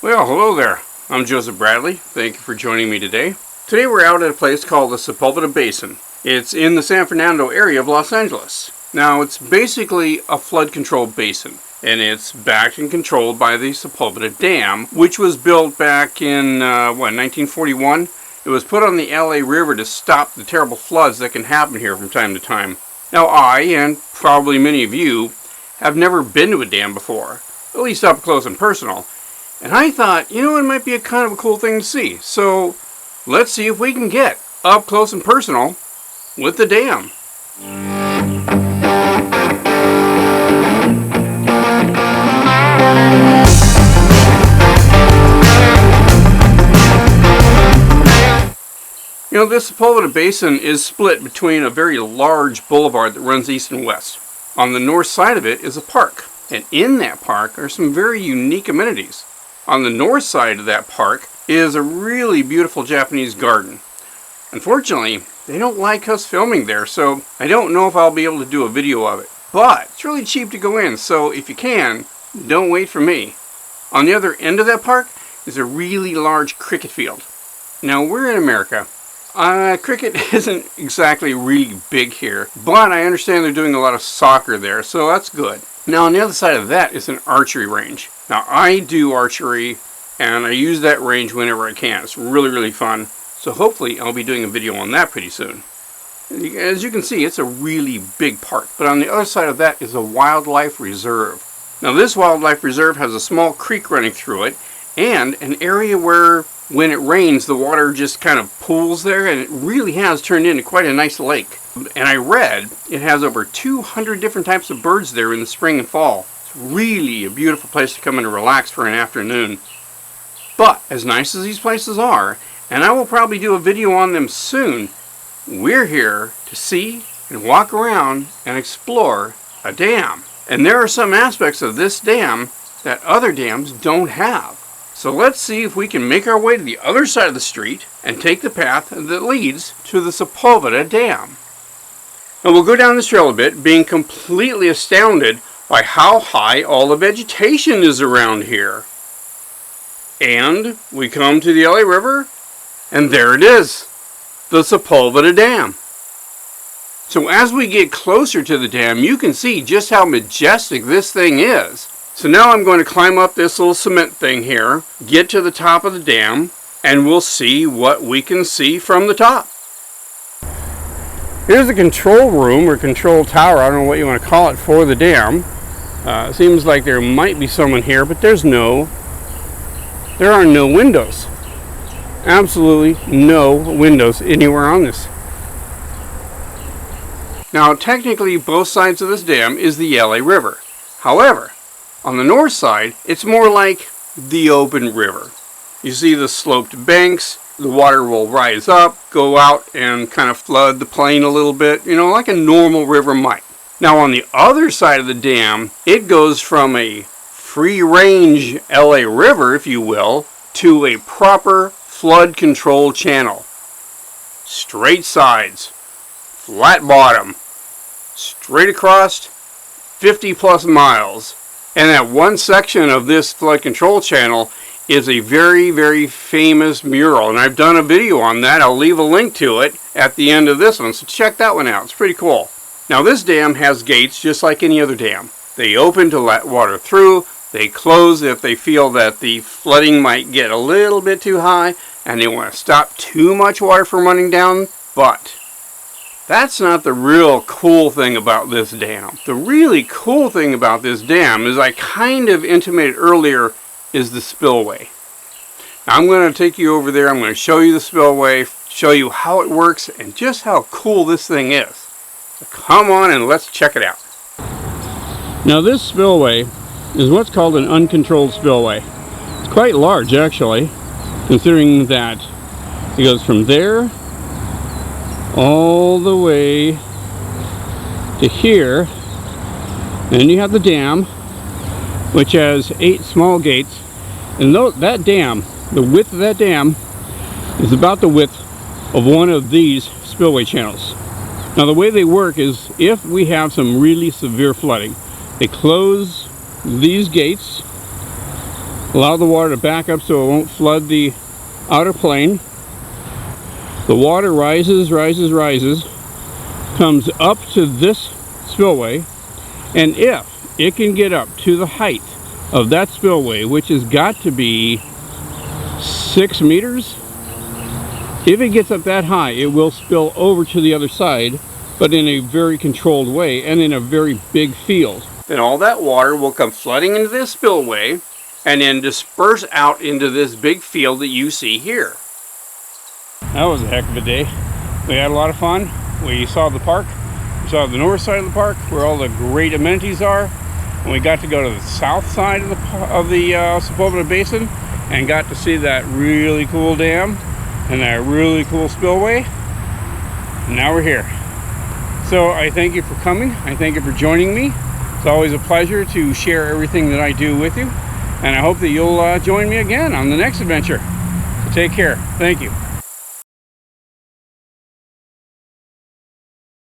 Well, hello there. I'm Joseph Bradley. Thank you for joining me today. Today we're out at a place called the Sepulveda Basin. It's in the San Fernando area of Los Angeles. Now, it's basically a flood control basin, and it's backed and controlled by the Sepulveda Dam, which was built back in 1941. It was put on the LA River to stop the terrible floods that can happen here from time to time. Now, I, and probably many of you, have never been to a dam before, at least up close and personal. And I thought, it might be a kind of a cool thing to see. So let's see if we can get up close and personal with the dam. This Sepulveda Basin is split between a very large boulevard that runs east and west. On the north side of it is a park, and in that park are some very unique amenities. On the north side of that park is a really beautiful Japanese garden. Unfortunately, they don't like us filming there, so I don't know if I'll be able to do a video of it. But it's really cheap to go in, so if you can, don't wait for me. On the other end of that park is a really large cricket field. Now, we're in America. Cricket isn't exactly really big here, but I understand they're doing a lot of soccer there, so that's good. Now, on the other side of that is an archery range. Now, I do archery, and I use that range whenever I can. It's really, really fun. So hopefully, I'll be doing a video on that pretty soon. As you can see, it's a really big park. But on the other side of that is a wildlife reserve. Now, this wildlife reserve has a small creek running through it, and an area where, when it rains, the water just kind of pools there, and it really has turned into quite a nice lake. And I read it has over 200 different types of birds there in the spring and fall. It's really a beautiful place to come and relax for an afternoon. But as nice as these places are, and I will probably do a video on them soon, we're here to see and walk around and explore a dam. And there are some aspects of this dam that other dams don't have. So let's see if we can make our way to the other side of the street and take the path that leads to the Sepulveda Dam. And we'll go down this trail a bit, being completely astounded by how high all the vegetation is around here. And we come to the LA River, and there it is, the Sepulveda Dam. So as we get closer to the dam, you can see just how majestic this thing is. So now I'm going to climb up this little cement thing here, get to the top of the dam, and we'll see what we can see from the top. Here's the control room or control tower, I don't know what you want to call it, for the dam. Seems like there might be someone here, but there are no windows. Absolutely no windows anywhere on this. Now, technically, both sides of this dam is the LA River. However, on the north side, it's more like the open river. You see the sloped banks, the water will rise up, go out, and kind of flood the plain a little bit, like a normal river might. Now, on the other side of the dam, it goes from a free-range LA River, if you will, to a proper flood control channel. Straight sides, flat bottom, straight across, 50 plus miles. And that one section of this flood control channel is a very, very famous mural. And I've done a video on that. I'll leave a link to it at the end of this one. So check that one out. It's pretty cool. Now, this dam has gates just like any other dam. They open to let water through. They close if they feel that the flooding might get a little bit too high and they want to stop too much water from running down. But that's not the real cool thing about this dam. The really cool thing about this dam, as I kind of intimated earlier, is the spillway. Now, I'm going to take you over there. I'm going to show you the spillway, show you how it works, and just how cool this thing is. So come on and let's check it out. Now, this spillway is what's called an uncontrolled spillway. It's quite large, actually, considering that it goes from there all the way to here. Then you have the dam, which has 8 small gates, and that dam, the width of that dam is about the width of one of these spillway channels. Now, the way they work is if we have some really severe flooding, they close these gates Allow the water to back up so it won't flood the outer plain. The water rises, rises, rises, comes up to this spillway, and if it can get up to the height of that spillway, which has got to be 6 meters, if it gets up that high, it will spill over to the other side, but in a very controlled way and in a very big field. Then all that water will come flooding into this spillway and then disperse out into this big field that you see here. That was a heck of a day. We had a lot of fun. We saw the park. We saw the north side of the park where all the great amenities are. And we got to go to the south side of the Sepulveda Basin and got to see that really cool dam and that really cool spillway. And now we're here. So I thank you for coming. I thank you for joining me. It's always a pleasure to share everything that I do with you. And I hope that you'll join me again on the next adventure. So take care. Thank you.